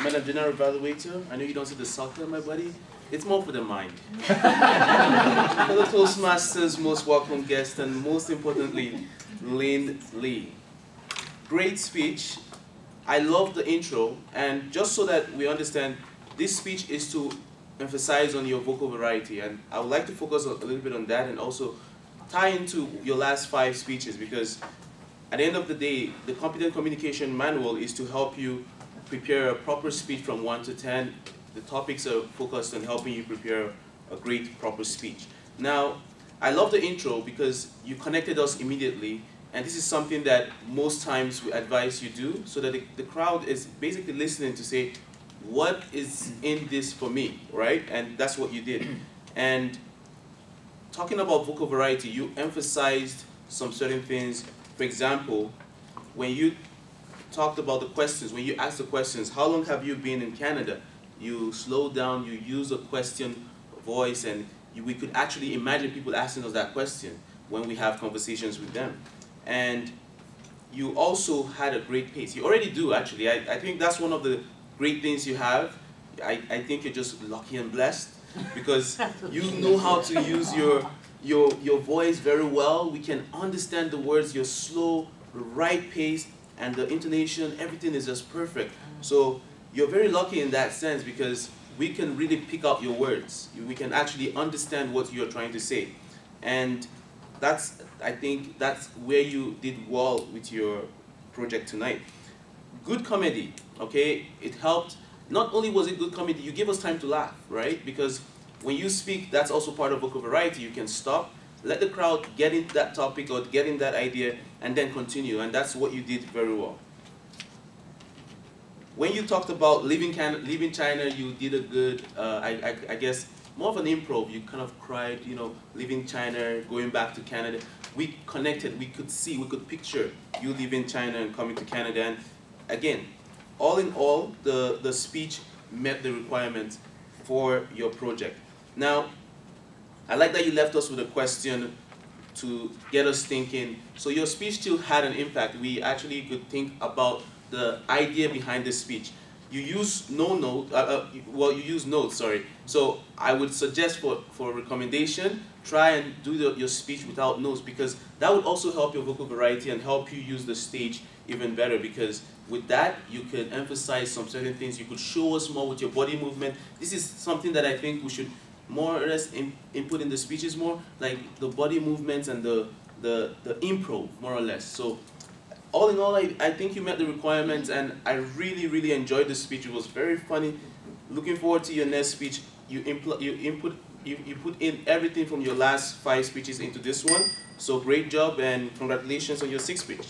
Madam General Evaluator, I know you don't see the soccer, my buddy. It's more for the mind. For the Toastmasters, most welcome guest, and most importantly, Lin Li. Great speech. I love the intro, and just so that we understand, this speech is to emphasize on your vocal variety, and I would like to focus a little bit on that and also tie into your last 5 speeches, because at the end of the day, the Competent Communication Manual is to help you prepare a proper speech from 1 to 10. The topics are focused on helping you prepare a great, proper speech. Now, I love the intro because you connected us immediately, and this is something that most times we advise you do, so that the crowd is basically listening to say, what is in this for me, right? And that's what you did. And talking about vocal variety, you emphasized some certain things. For example, when you talked about the questions, when you asked the questions, how long have you been in Canada? You slow down, you use a question voice, and we could actually imagine people asking us that question when we have conversations with them. And you also had a great pace. You already do, actually. I think that's one of the great things you have. I think you're just lucky and blessed because you know how to use your voice very well. We can understand the words, your slow, right pace, and the intonation, everything is just perfect. So you're very lucky in that sense because we can really pick out your words. We can actually understand what you're trying to say. And I think that's where you did well with your project tonight. Good comedy, okay? It helped. Not only was it good comedy, you gave us time to laugh, right? Because when you speak, that's also part of vocal variety. You can stop, let the crowd get into that topic or get in that idea, and then continue. And that's what you did very well. When you talked about leaving China, you did a good, I guess, more of an improv. You kind of cried, you know, leaving China, going back to Canada. We connected, we could see, we could picture you leaving China and coming to Canada. And again, all in all, the speech met the requirements for your project. Now, I like that you left us with a question to get us thinking. So your speech still had an impact. We actually could think about the idea behind the speech. You use you use notes, sorry. So I would suggest for a recommendation, try and do your speech without notes, because that would also help your vocal variety and help you use the stage even better, because with that, you could emphasize some certain things. You could show us more with your body movement. This is something that I think we should more or less input in the speeches more, like the body movements and the improv, more or less. So all in all, I think you met the requirements, and I really, really enjoyed the speech. It was very funny. Looking forward to your next speech. You put in everything from your last 5 speeches into this one. So great job, and congratulations on your 6th speech.